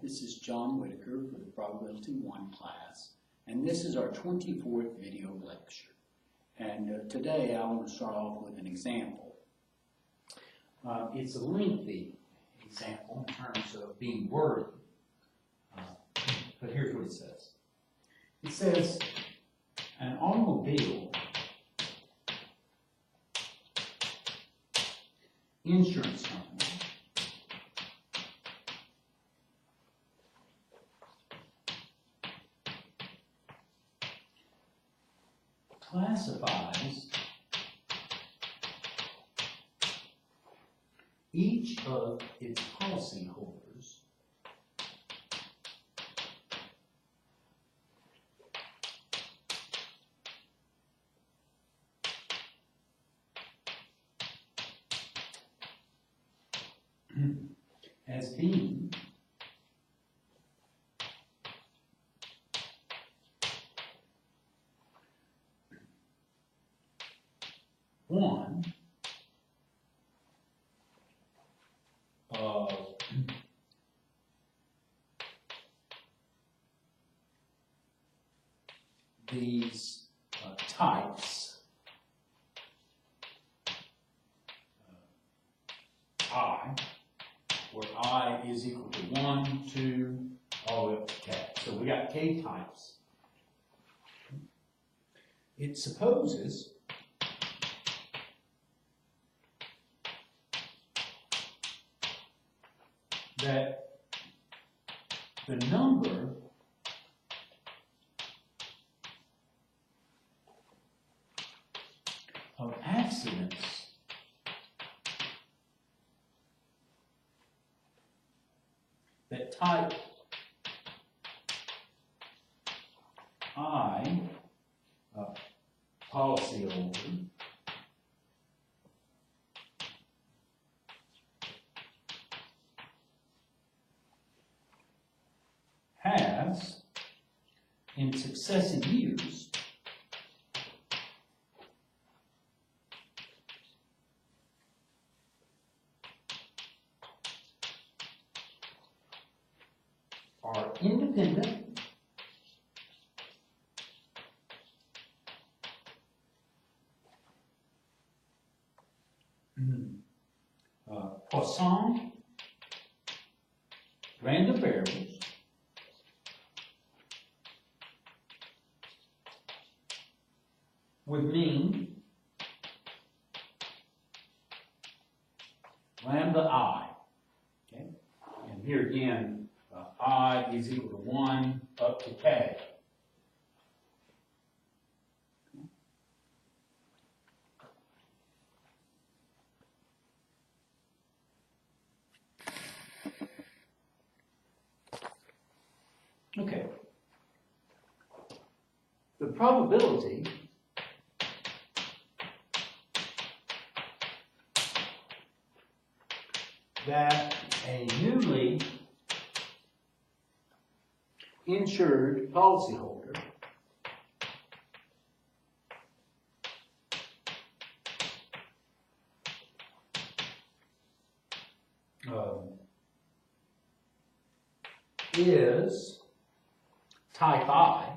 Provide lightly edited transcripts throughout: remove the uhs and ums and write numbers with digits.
this is John Whitaker for the Probability 1 class, and this is our 24th video lecture. And today I want to start off with an example. It's a lengthy example in terms of being wordy, but here's what it says. It says, an automobile insurance company classifies each of its policyholders as being one of these types I, where I is equal to 1, 2, all the way up to k. So we got k types. It supposes that the number of accidents that type I, policyholder, has in successive years are independent Poisson random variables with mean lambda I. Okay? And here again, I is equal to 1 up to k. Okay. The probability that a newly insured policyholder is type I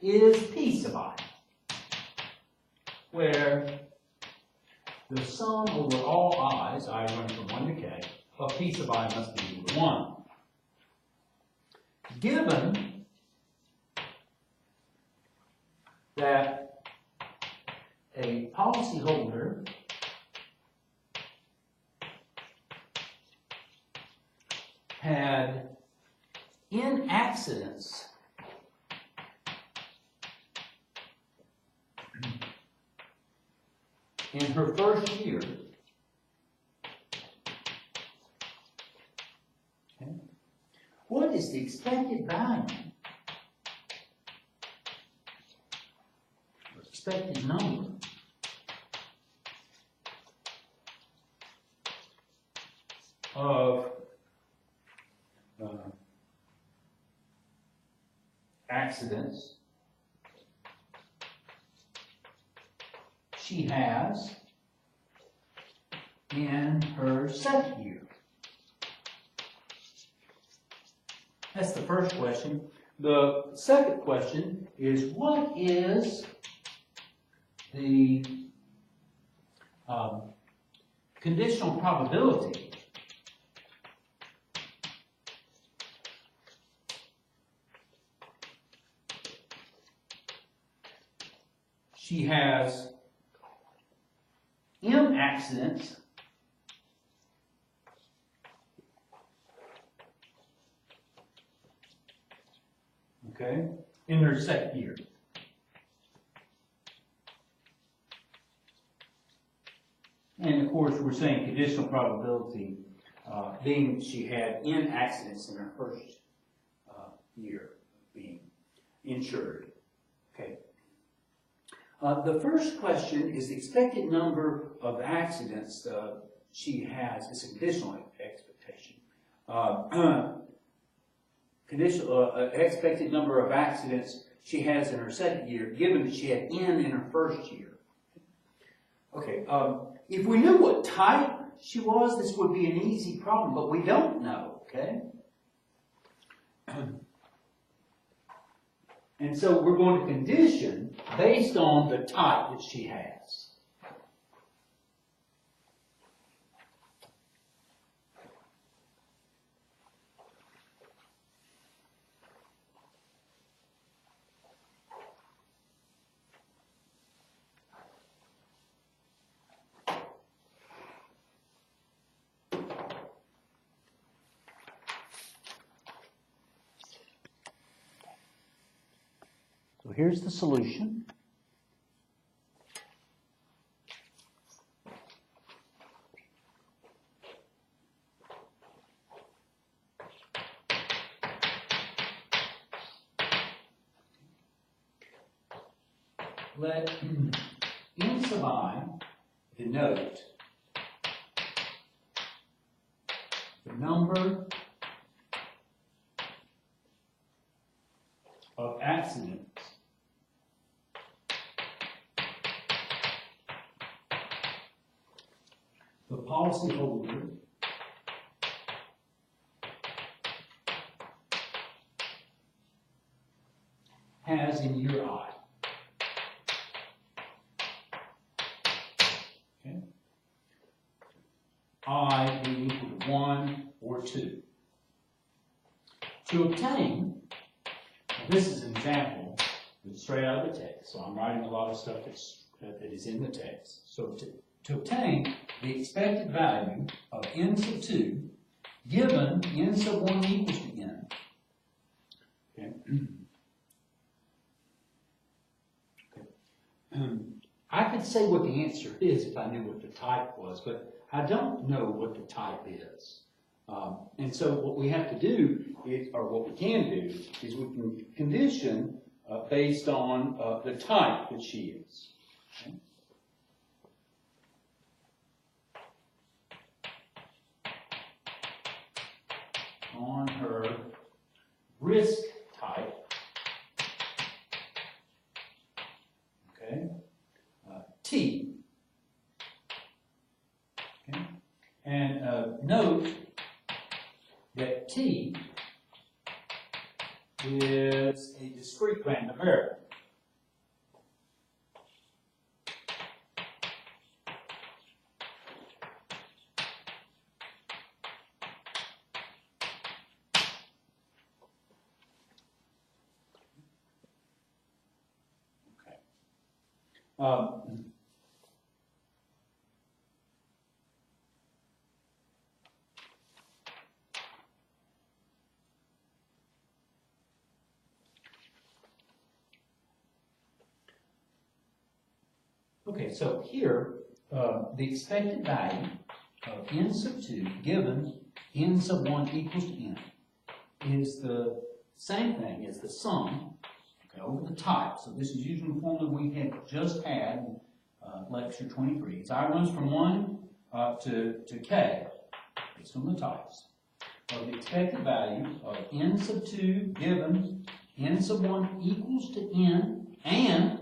is P sub I, where the sum over all i's, I running from 1 to k, of P sub I must be equal to 1. Given that a policyholder had in accidents in her first year, okay, what is the expected value, or expected number of accidents she has in her second year? That's the first question. The second question is, what is the conditional probability she has M accidents in her second year? And of course, we're saying conditional probability being she had N accidents in her first year being insured. Okay. The first question is the expected number of accidents she has. It's a conditional expectation. Expected number of accidents she has in her second year, given that she had N in her first year. Okay, if we knew what type she was, this would be an easy problem, but we don't know, okay? And so we're going to condition based on the type that she has. So here's the solution. Let N sub I denote the number of accidents the policyholder has in year I. Okay. I being equal to 1 or 2. To obtain, this is an example that's straight out of the text, so I'm writing a lot of stuff that is in the text. So to obtain the expected value of N sub 2, given N sub 1 equals to N. Okay. I could say what the answer is if I knew what the type was, but I don't know what the type is. And so what we have to do, or what we can do, is we can condition based on the type that she is. Okay. On her risk type, okay, T. Okay. And note that T is a discrete random variable. Okay, so here, the expected value of N sub 2 given N sub 1 equals to N is the same thing as the sum, okay, over the type. So this is using the formula we had just had in lecture 23. It's I runs from 1 to K, based on the types, of the expected value of N sub 2 given N sub 1 equals to N and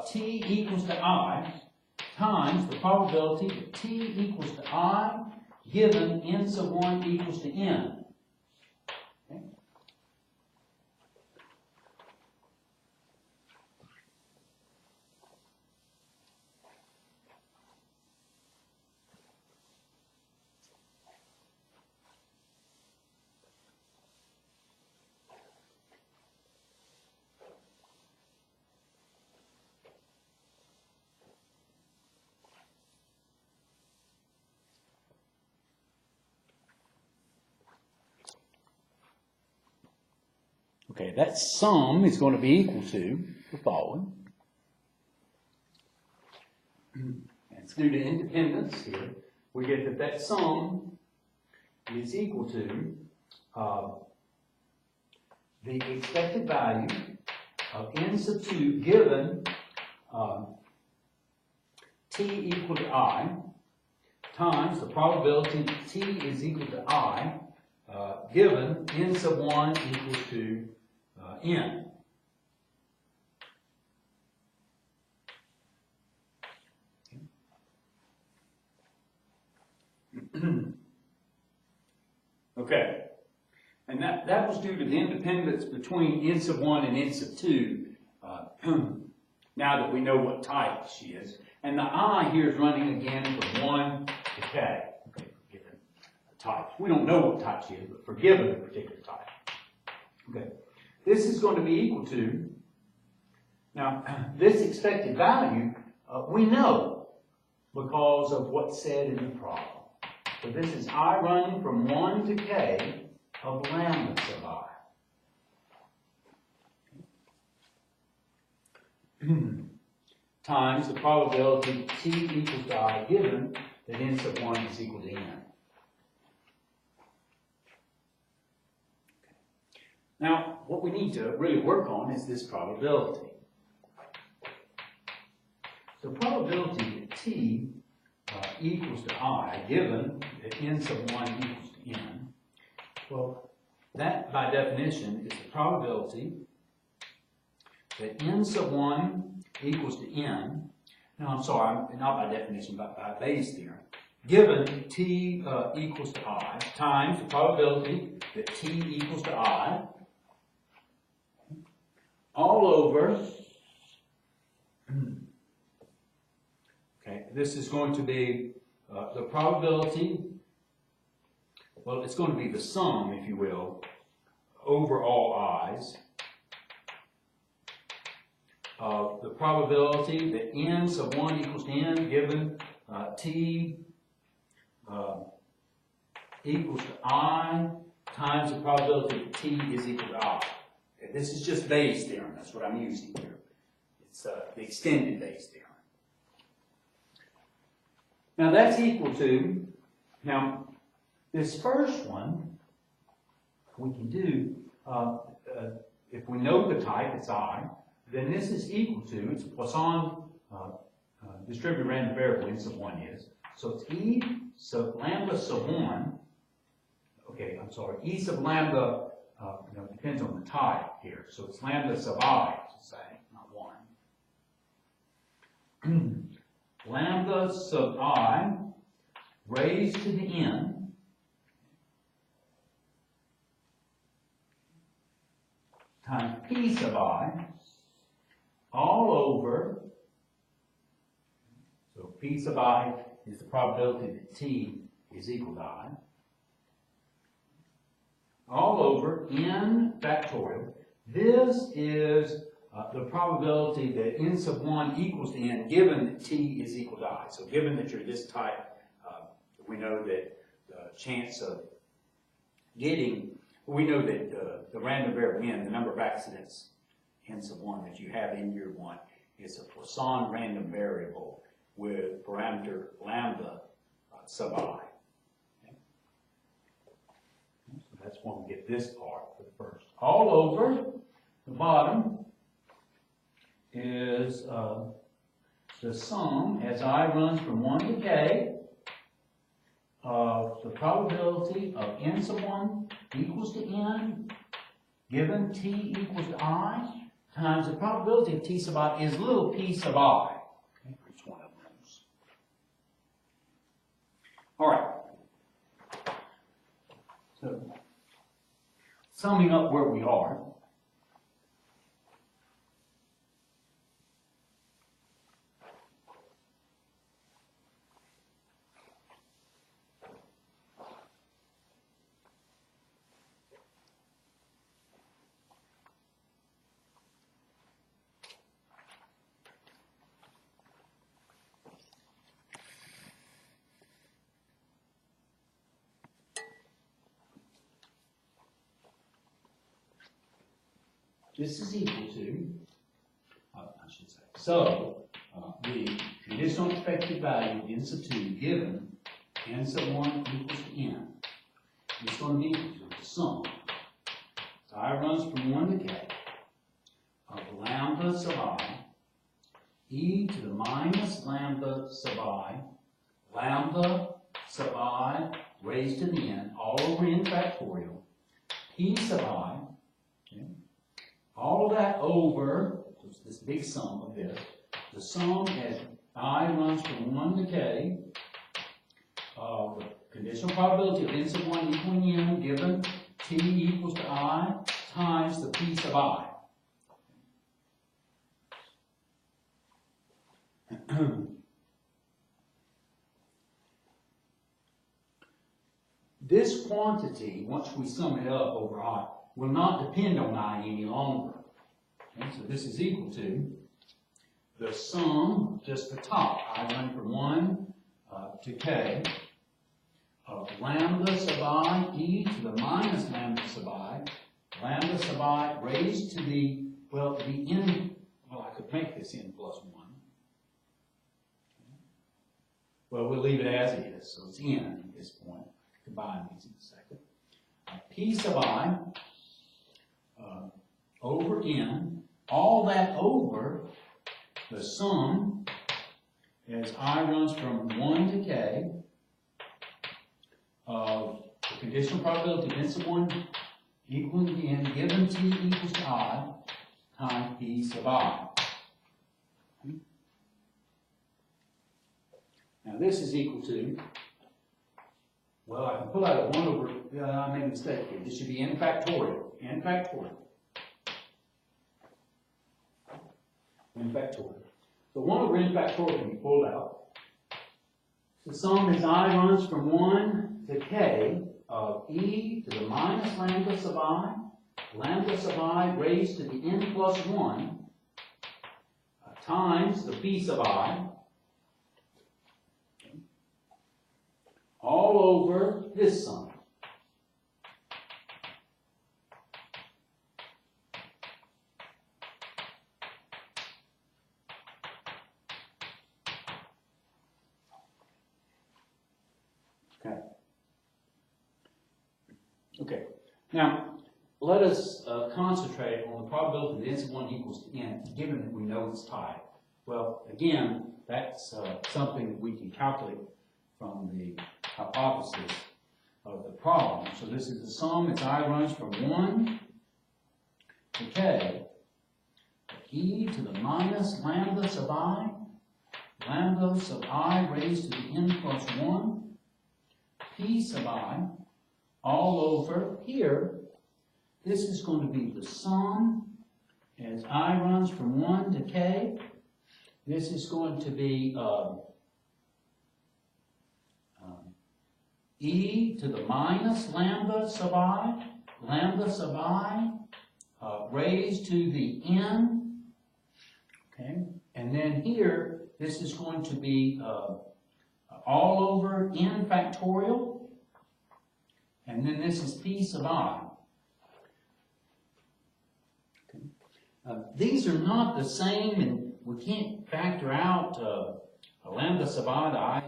T equals to I times the probability that T equals to I given N sub 1 equals to N. Okay? Okay, that sum is going to be equal to the following. And it's due to independence here. We get that sum is equal to the expected value of n sub 2 given t equal to I times the probability that t is equal to I given n sub 1 equals to n. Okay. And that was due to the independence between n sub 1 and n sub 2, now that we know what type she is. And the I here is running again from 1 to k. Okay, for given types. We don't know what type she is, but for given a particular type. Okay. This is going to be equal to, now, this expected value, we know because of what's said in the problem. So this is I running from 1 to k of lambda sub I times the probability t equals to I given that n sub 1 is equal to n. Now, what we need to really work on is this probability. The probability that t equals to I given that n sub 1 equals to n, well, that by definition is the probability that n sub 1 equals to n. No, I'm sorry, not by definition, but by Bayes' theorem. Given t equals to I times the probability that t equals to I all over, okay, this is going to be the probability, well, it's going to be the sum, if you will, over all i's of the probability that n sub 1 equals to n given t equals to I times the probability that t is equal to I. Okay, this is just Bayes' theorem. That's what I'm using here. It's the extended Bayes' theorem. Now that's equal to, now this first one we can do, if we know the type, it's I, then this is equal to, it's a Poisson distributed random variable n sub 1 is. So it's E sub lambda sub 1, okay, I'm sorry, E sub lambda, depends on the type here. So it's lambda sub I, to say, not 1. Lambda sub I raised to the n times p sub I all over, so p sub I is the probability that t is equal to I, all over n factorial. This is the probability that n sub 1 equals to n given that t is equal to I. So given that you're this type, we know that the chance of getting, we know that the random variable n, the number of accidents n sub 1 that you have in year 1, is a Poisson random variable with parameter lambda sub I. Okay? So that's when we get this part for the first. All over the bottom is the sum as I runs from 1 to k of the probability of n sub 1 equals to n given t equals to I times the probability of t sub I is little p sub I. Okay, for each one of those. All right. So, summing up where we are, this is equal to, I should say, so the conditional expected value of n sub 2 given n sub 1 equals to n is going to be equal to the sum. So I runs from 1 to k of lambda sub I e to the minus lambda sub I raised to the n all over n factorial p sub I, okay, all of that over, so it's this big sum of this, the sum as I runs from 1 to k of the conditional probability of n sub 1 equaling n given t equals to I times the p sub I. This quantity, once we sum it up over I, will not depend on I any longer. Okay, so this is equal to the sum, just the top, I run from 1 to k, of lambda sub I e to the minus lambda sub I raised to the, well, the n, well, I could make this n plus 1. Well, we'll leave it as is, so it's n at this point. Combine these in a second. P sub I over n, all that over the sum as I runs from 1 to k of the conditional probability of n sub 1 equaling to n given t equals to I times p sub I. Now this is equal to, well, I can pull out a 1 over, I made a mistake here. This should be n factorial. N factorial. N factorial. So 1 over n factorial can be pulled out. The sum as I runs from 1 to k of e to the minus lambda sub I raised to the n plus 1 times the p sub I, all over this sum. Okay. Now, let us concentrate on the probability that n sub 1 equals to n, given that we know its type. Well, again, that's something that we can calculate from the hypothesis of the problem. So this is the sum as I runs from 1 to k of e to the minus lambda sub I raised to the n plus 1 p sub I all over here. This is going to be the sum as I runs from 1 to k. This is going to be e to the minus lambda sub I raised to the n, okay? And then here, this is going to be all over n factorial, and then this is p sub I. Okay. These are not the same, and we can't factor out a lambda sub I to I.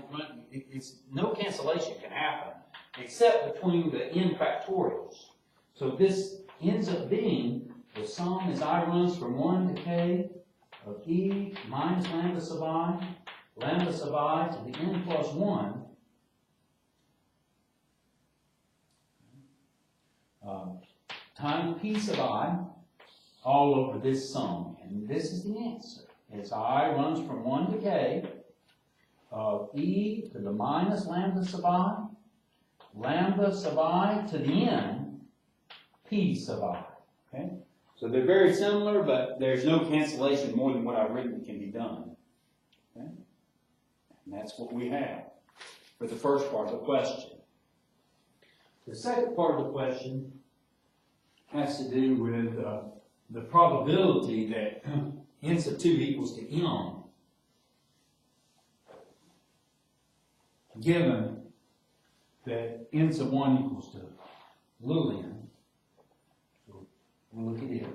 It's, no cancellation can happen except between the n factorials. So this ends up being the sum as I runs from 1 to k of e minus lambda sub I to the n plus 1 times p sub I all over this sum. And this is the answer. As I runs from 1 to k of e to the minus lambda sub I to the n, p sub I. Okay? So they're very similar, but there's no cancellation more than what I've written can be done. Okay? And that's what we have for the first part of the question. The second part of the question has to do with the probability that n sub 2 equals to m, given that n sub 1 equals to little n. So we'll look at it.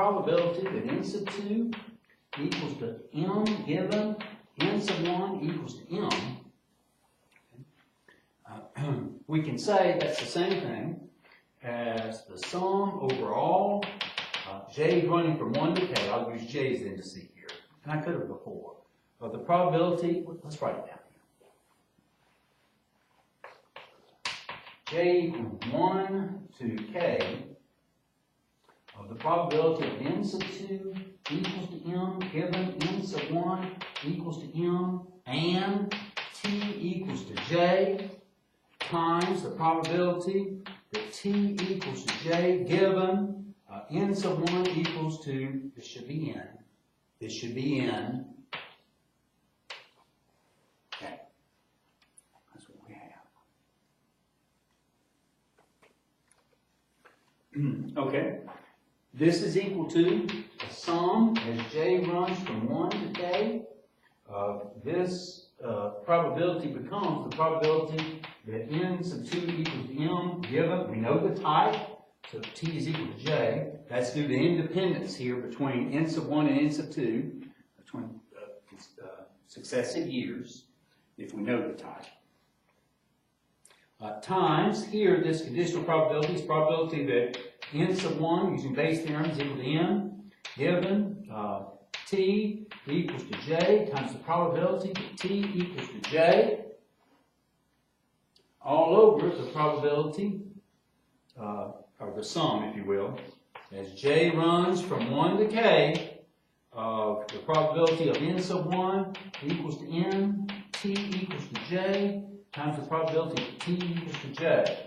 probability that n sub 2 equals to m given n sub 1 equals to m, we can say that's the same thing as the sum over all j running from 1 to k. I'll use j as the indice here, and I could have before, of the probability, let's write it down here. J equals 1 to k of the probability of n sub 2 equals to m given n sub 1 equals to m and t equals to j times the probability that t equals to j given n sub 1 equals to, this should be n, this should be n. Okay, that's what we have. Okay, this is equal to the sum as j runs from 1 to k. This probability becomes the probability that n sub 2 equals to m given, we know the type, so t is equal to j. That's due to independence here between n sub 1 and n sub 2, between successive years, if we know the type. Times, here, this conditional probability is probability that n sub 1, using base theorem, is equal to n, given t equals to j times the probability that t equals to j, all over the probability, or the sum, if you will, as j runs from 1 to k, of the probability of n sub 1 equals to n, t equals to j, times the probability of t equals to j.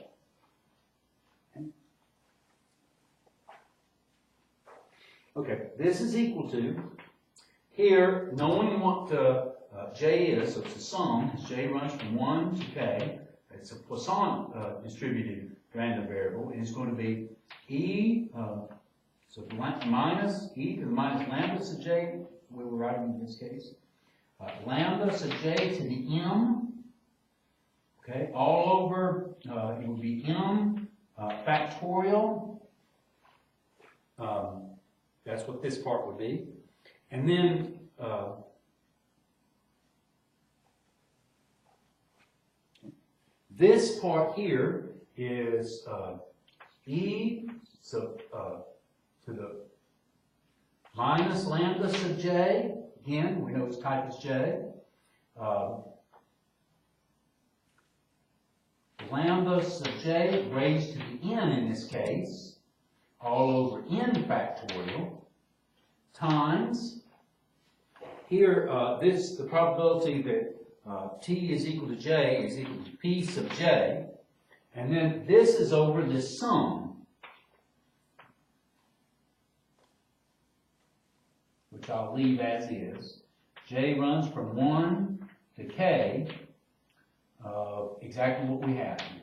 Okay, this is equal to, here, knowing what j is, so it's a sum, as j runs from 1 to k, it's a Poisson distributed random variable, and it's going to be e, so minus e to the minus lambda sub j, we were writing in this case, lambda sub j to the m, okay, all over, it would be m factorial, that's what this part would be, and then this part here is e sub to the minus lambda sub j. Again, we know its type is j. Lambda sub j raised to the n in this case, all over n factorial, times here the probability that t is equal to j is equal to p sub j, and then this is over this sum, which I'll leave as is. J runs from 1 to k, exactly what we have here.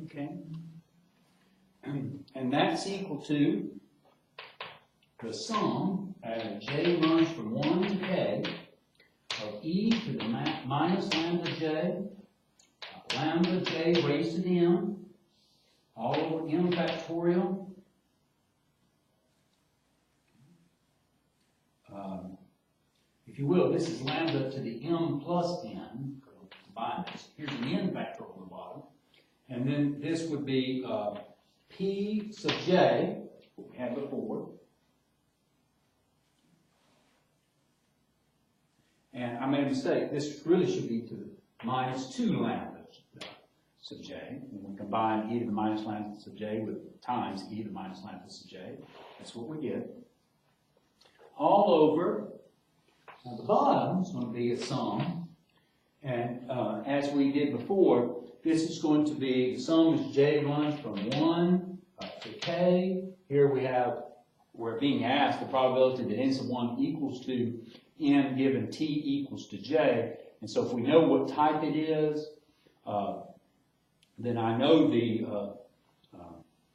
Okay, and that's equal to the sum as j runs from 1 to k of e to the minus lambda j raised to the m, all over m factorial, if you will, this is lambda to the m plus n, combine this. Here's an n factorial on the bottom. And then this would be p sub j, what we had before. And I made a mistake. This really should be to the minus 2 lambda sub j. And we combine e to the minus lambda sub j with times e to the minus lambda sub j. That's what we get. All over, now the bottom is going to be a sum And as we did before, this is going to be, the sum is j runs from 1 to k. Here we're being asked the probability that n sub 1 equals to n given t equals to j. And so if we know what type it is, then I know the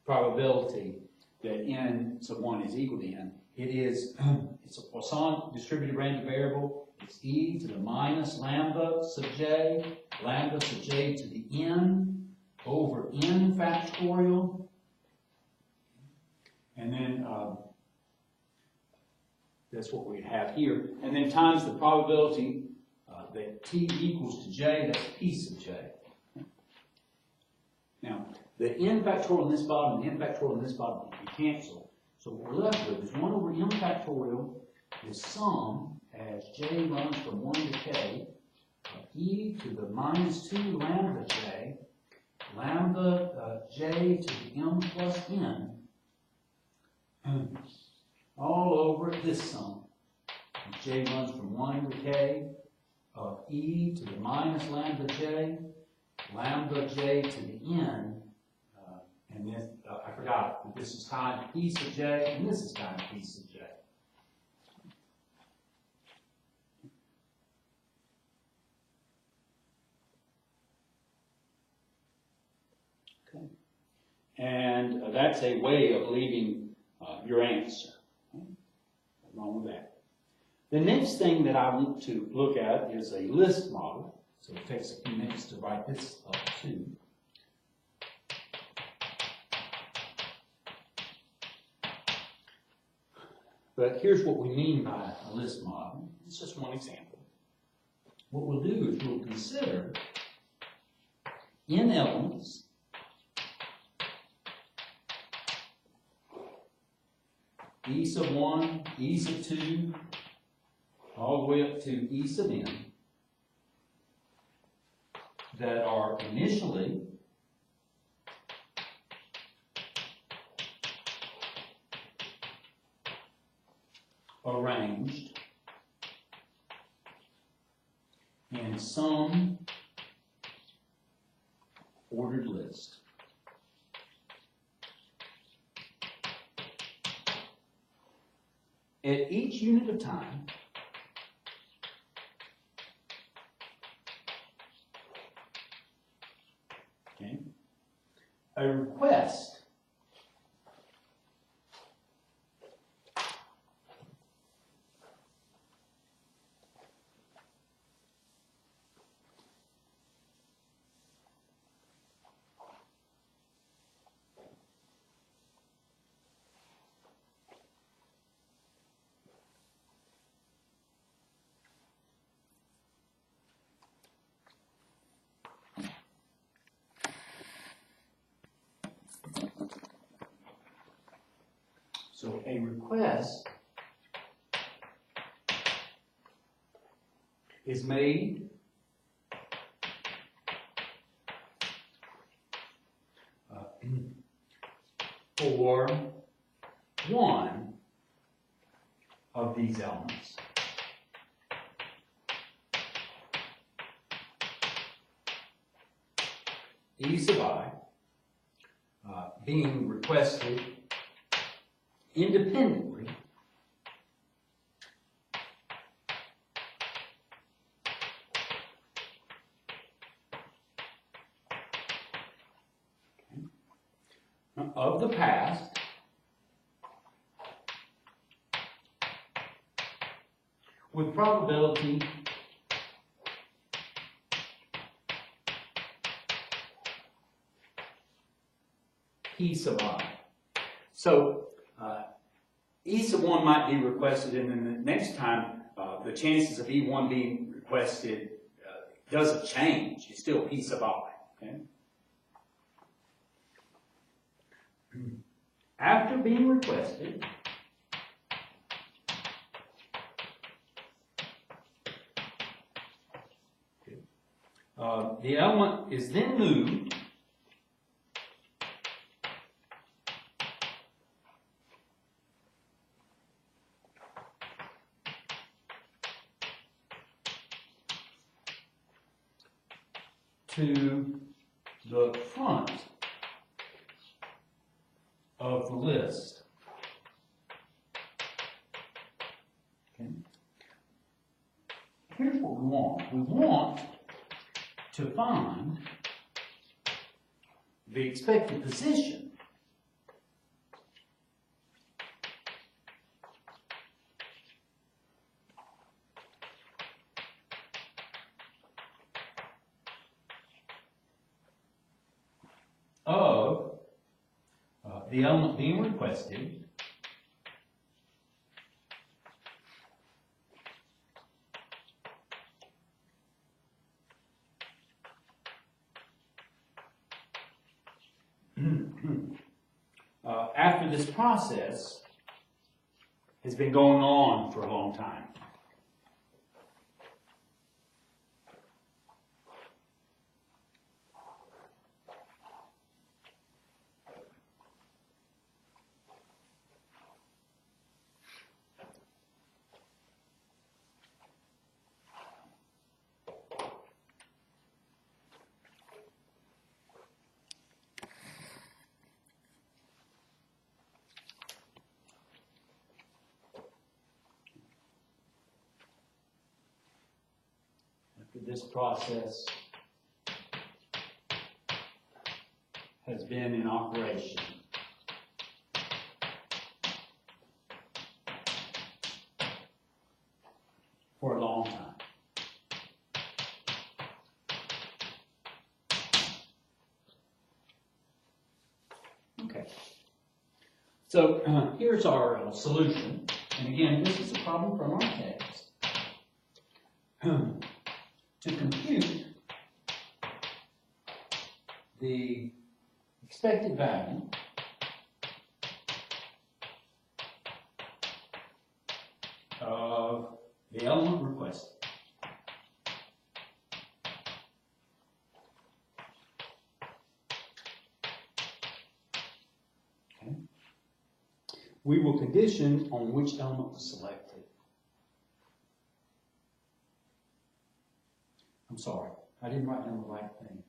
probability that n sub 1 is equal to n. It's a Poisson distributed random variable. It's e to the minus lambda sub j to the n over n factorial. And then that's what we have here. And then times the probability that t equals to j, that's p sub j. Now, the n factorial in this bottom and the n factorial in this bottom can cancel. So what we're left with is 1 over m factorial is sum as j runs from 1 to k of e to the minus 2 lambda j to the m plus n all over this sum. J runs from 1 to k of e to the minus lambda j to the n, and this, I forgot that this is times p sub j, and this is times p sub j. Okay. And that's a way of leaving your answer. Okay. What's wrong with that? The next thing that I want to look at is a list model. So it takes a few minutes to write this up too. But here's what we mean by a list model. It's just one example. What we'll do is we'll consider n elements e sub 1, e sub 2, all the way up to e sub n that are initially arranged in some ordered list. At each unit of time, okay, a request So a request is made for one of these elements. E sub I being requested independently of the past with probability P sub I. So E sub 1 might be requested, and then the next time the chances of E1 being requested doesn't change. It's still P sub I. Okay? After being requested, the element is then moved to the front of the list. Okay. Here's what we want. We want to find the expected position of the element being requested after this process has been going on for a long time. This process has been in operation for a long time. Okay. So here's our solution. And again, this is a problem from our text. To compute the expected value of the element requested. Okay. We will condition on which element was selected. I'm sorry, I didn't write down the right thing.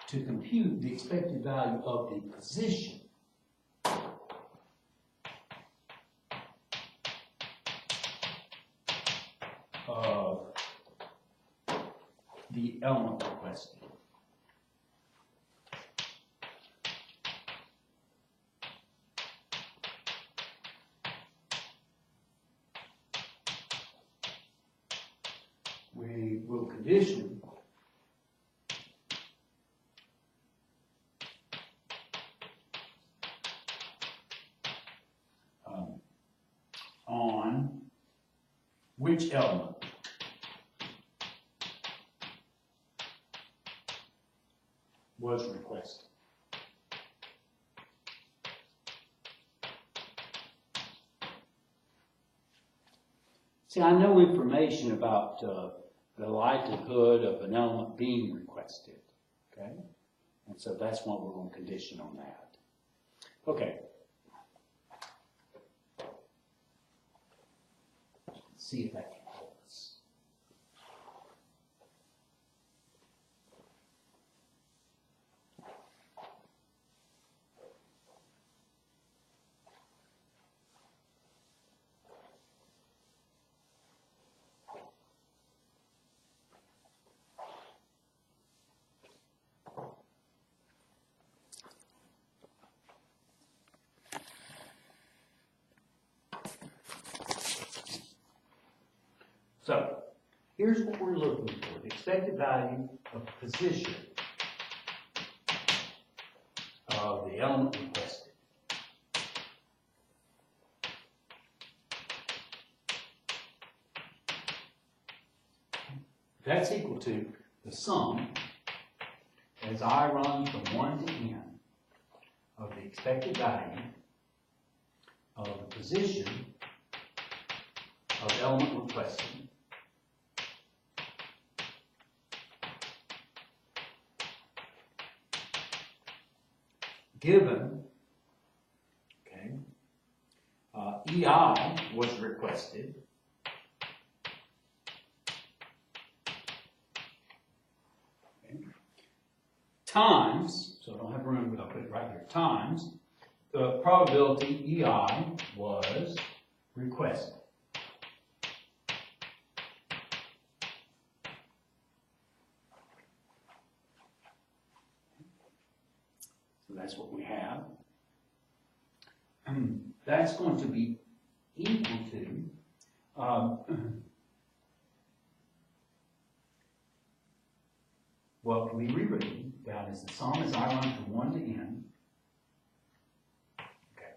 To compute the expected value of the position of the element requested. We will condition on which element was requested. See, I know information about the likelihood of an element being requested, okay? And so that's why we're going to condition on that. Okay. Let's see if that can help us. So, here's what we're looking for, the expected value of the position of the element requested. That's equal to the sum, as I run from 1 to n, of the expected value of the position of the element requested given, okay, EI was requested, okay, times, so I don't have room, but I'll put it right here, times the probability EI was requested. So that's what we have. That's going to be equal to what can be rewritten down as the sum as I run from 1 to n. Okay.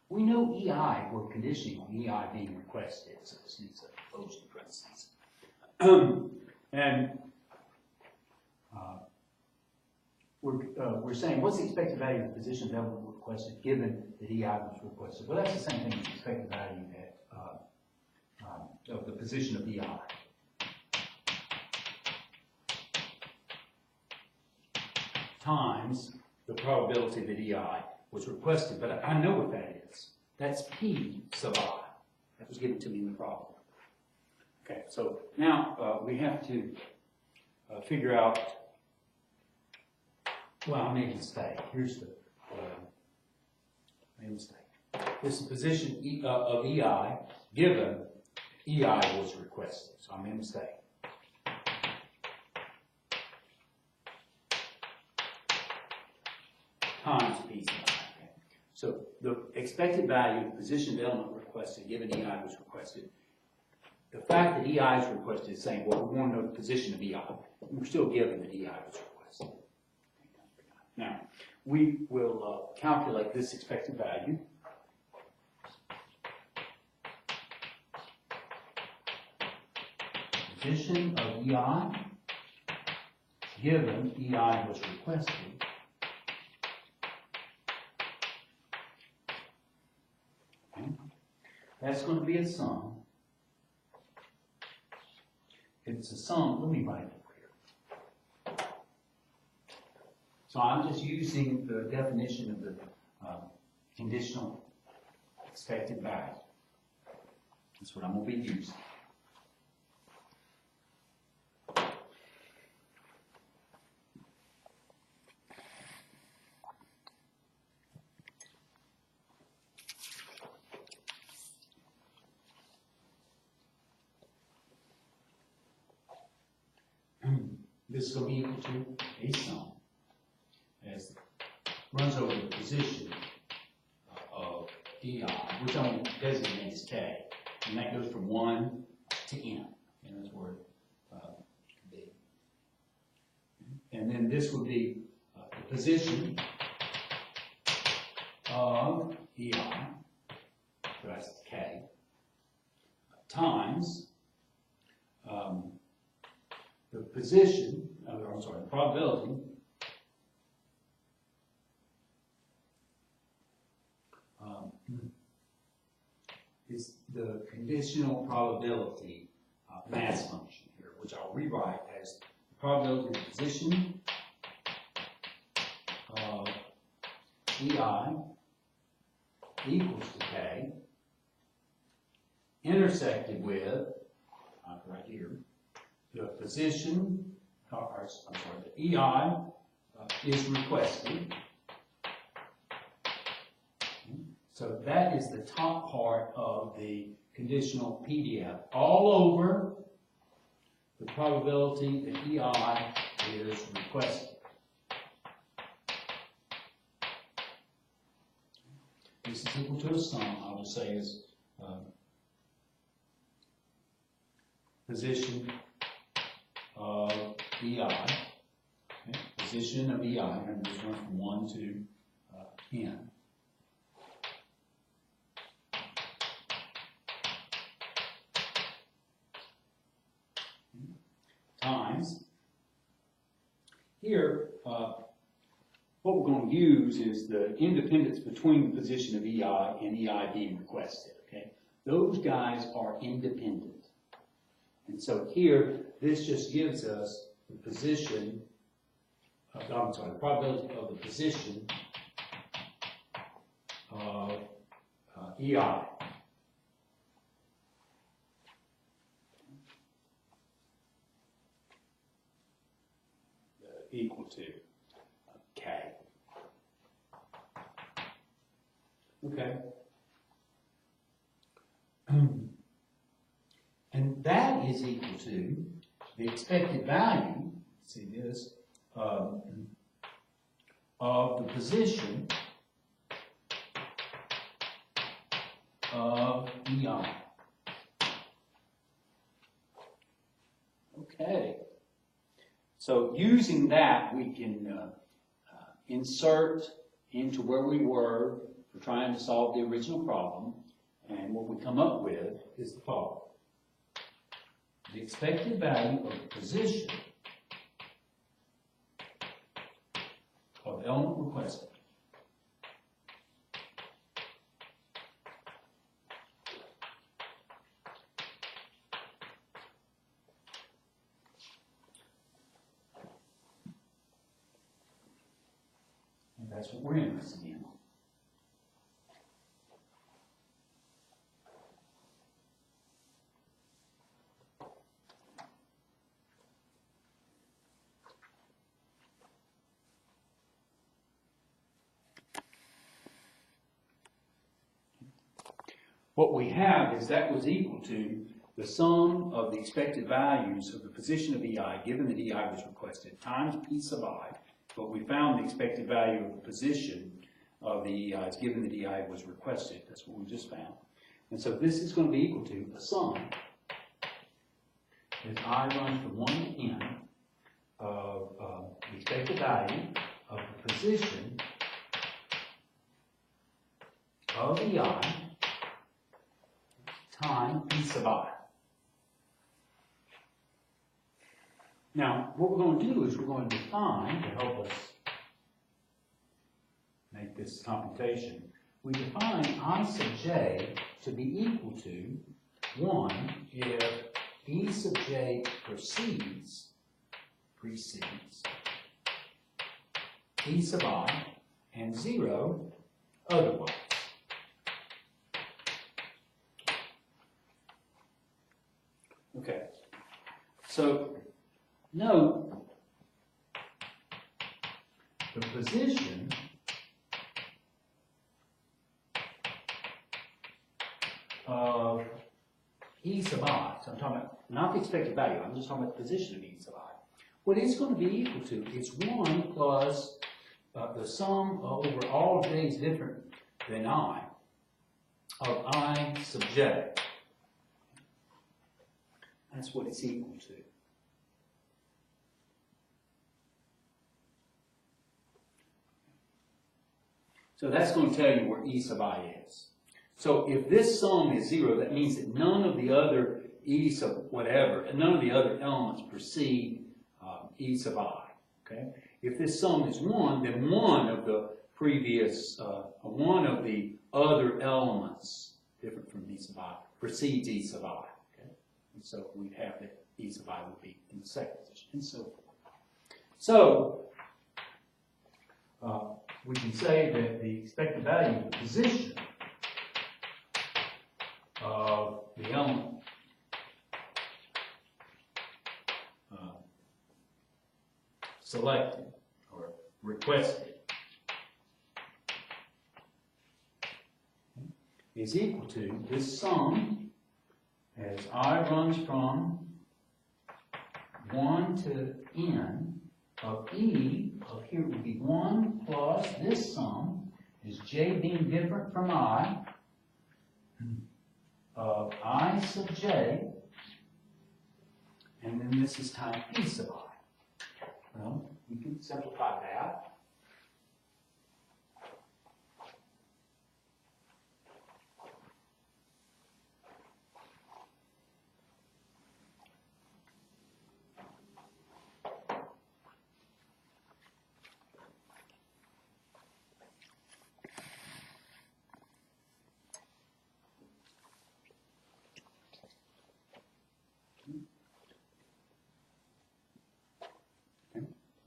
We know EI, we're conditioning on EI being requested, so this needs a closed parentheses. And we're saying, what's the expected value of the position of element requested given that EI was requested? Well, that's the same thing as the expected value of the position of EI. Times the probability that EI was requested, but I know what that is. That's P sub I. That was given to me in the problem. Okay, so now we have to figure out, well, I made a mistake. Here's the made a mistake. This is the position of EI given EI was requested. So I made a mistake. Times P sub I. Okay. So the expected value of the position of element requested given EI was requested. The fact that EI is requested is saying, well, we want to know the position of EI. We're still given that EI was requested. Now, we will calculate this expected value. Position of EI given EI was requested. Okay. That's going to be a sum. It's a sum. Let me write it over here. So I'm just using the definition of the conditional expected value. That's what I'm going to be using. This is going to be equal to a sum as runs over the position of EI, which I'm going to designate as K, and that goes from 1 to n, and that's where it could be. And then this would be the position of EI, so that's K, times the position, the probability is the conditional probability mass function here, which I'll rewrite as the probability of the position of EI equals to K, intersected with, right here, the position, the EI is requested. So that is the top part of the conditional PDF. All over the probability that EI is requested. This is equal to a sum, I will say is position of EI, okay? Position of EI, and this one from 1 to n. Times, here, what we're going to use is the independence between the position of EI and EI being requested, okay? Those guys are independent. And so here, this just gives us the position, the probability of the position of EI. Equal to Okay. And that is equal to the expected value, see this, of the position of EI. Okay. So using that, we can insert into where we were for trying to solve the original problem, and what we come up with is the following. The expected value of the position of the element requested and that's what we're interested in. What we have is that was equal to the sum of the expected values of the position of EI, given that EI was requested, times P sub I, but we found the expected value of the position of the EIs, given that EI was requested. That's what we just found. And so this is going to be equal to a sum as I runs from 1 to n of the expected value of the position of EI time P sub I. Now, what we're going to do is we're going to define, to help us make this computation, we define I sub j to be equal to 1 if E sub j precedes E sub I, and 0 otherwise. Okay, so note the position of E sub I. So I'm talking about not the expected value, I'm just talking about the position of E sub I. What it's going to be equal to is 1 plus the sum over all j's different than I of I sub j. That's what it's equal to. So that's going to tell you where E sub I is. So if this sum is 0, that means that none of the other E sub whatever, and none of the other elements precede E sub I. Okay? If this sum is 1, then one of the previous, one of the other elements, different from E sub I, precedes E sub I. And so we'd have that E sub I would be in the second position, and so forth. So we can say that the expected value of the position of the element selected or requested is equal to this sum as I runs from 1 to n of E of here would be 1 plus this sum is j being different from I of I sub j, and then this is times P sub I. Well, we can simplify that.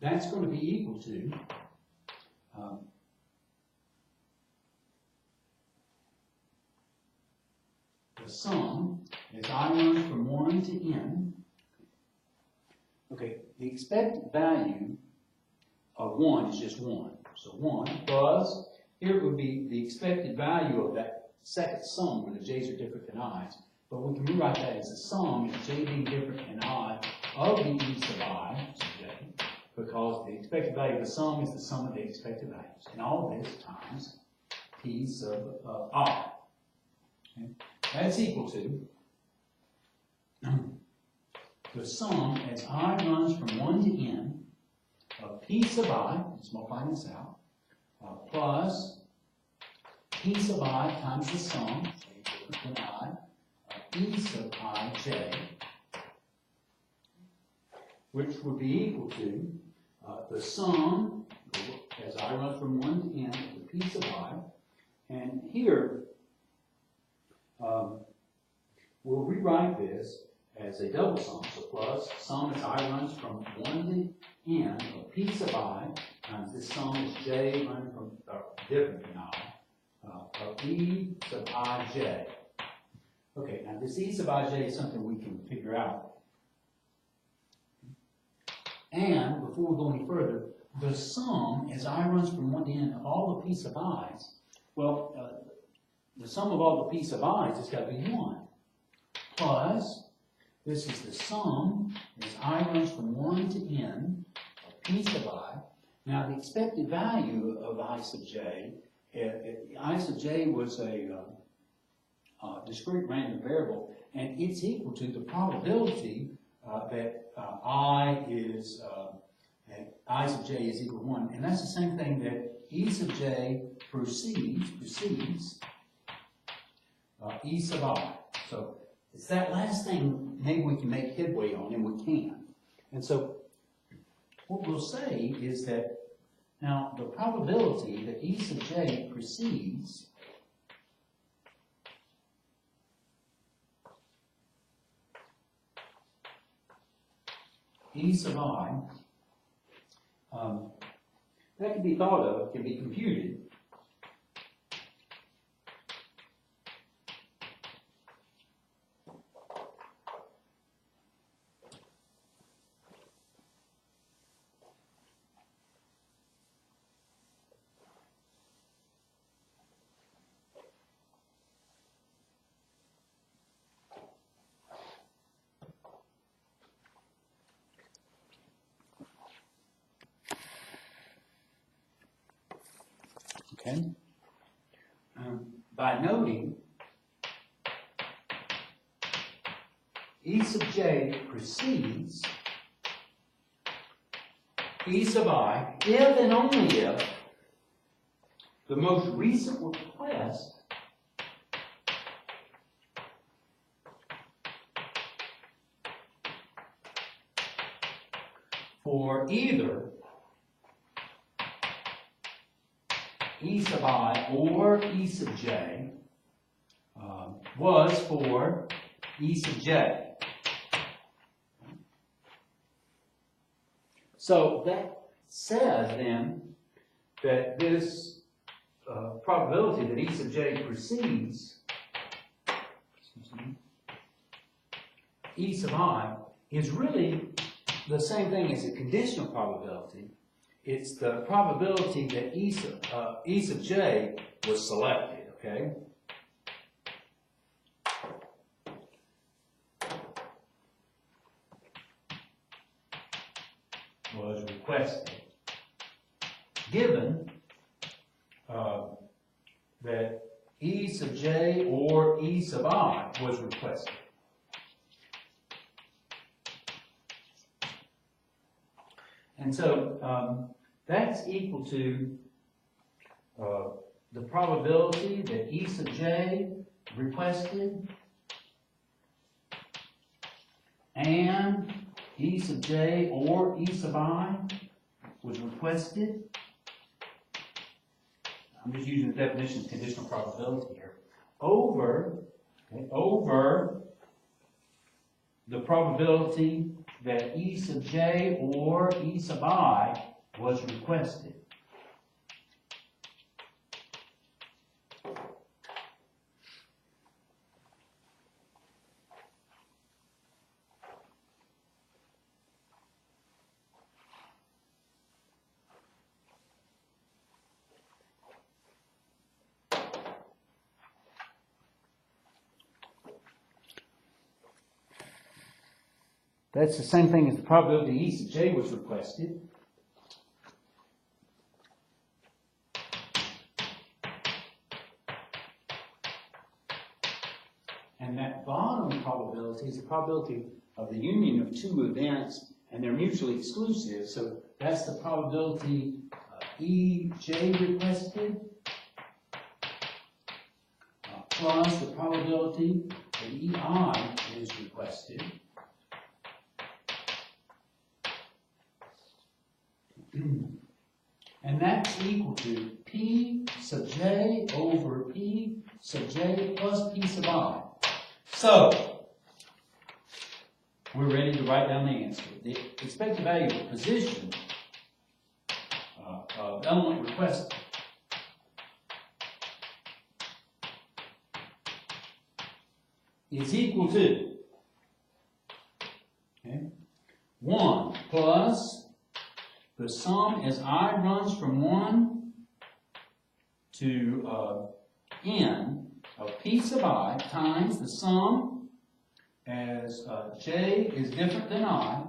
That's going to be equal to the sum as I run from 1 to n. Okay, the expected value of 1 is just 1. So 1 plus here it would be the expected value of that second sum when the j's are different than i's. But we can rewrite that as a sum, j being different than I, of the e sub I, so j, because the expected value of the sum is the sum of the expected values. And all of this times p sub I. Okay? That's equal to the sum as I runs from 1 to n of p sub I, let's multiply this out, plus p sub I times the sum, j different than I, of e sub ij, which would be equal to the sum as I run from 1 to n of the p sub I. And here, we'll rewrite this as a double sum, so plus sum as I runs from 1 to n of p sub I times this sum is j running from different than I of e sub ij. Okay, now this e sub ij is something we can figure out. And before we go any further, the sum as I runs from 1 to n of all the p sub i's, well, the sum of all the p sub i's has got to be 1. Plus, this is the sum as I runs from 1 to n of p sub I. Now, the expected value of I sub j, I sub j was a discrete random variable, and it's equal to the probability that I sub j is equal to 1. And that's the same thing that e sub j precedes e sub I. So it's that last thing maybe we can make headway on, and we can. And so what we'll say is that now the probability that e sub j precedes e sub I, that can be thought of, can be computed by noting e sub j precedes e sub I if and only if the most recent request for either e sub I or e sub j was for e sub j. So that says then that this probability that e sub j precedes e sub I is really the same thing as a conditional probability. It's the probability that e sub j was selected, okay? Was requested. Given that e sub j or e sub I was requested. And so that's equal to the probability that e sub j requested and e sub j or e sub I was requested. I'm just using the definition of conditional probability here. Over the probability that e sub j or e sub I was requested. That's the same thing as the probability E sub j was requested. And that bottom probability is the probability of the union of two events, and they're mutually exclusive. So that's the probability EJ requested plus the probability that EI is requested. And that's equal to P sub j over P sub j plus P sub I. So, we're ready to write down the answer. The expected value of position of element requested is equal to 1 plus the sum as I runs from 1 to n of P sub I times the sum as j is different than I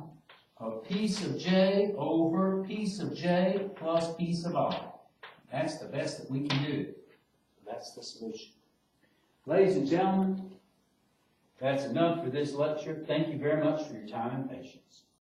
of P sub j over P sub j plus P sub I. That's the best that we can do. That's the solution. Ladies and gentlemen, that's enough for this lecture. Thank you very much for your time and patience.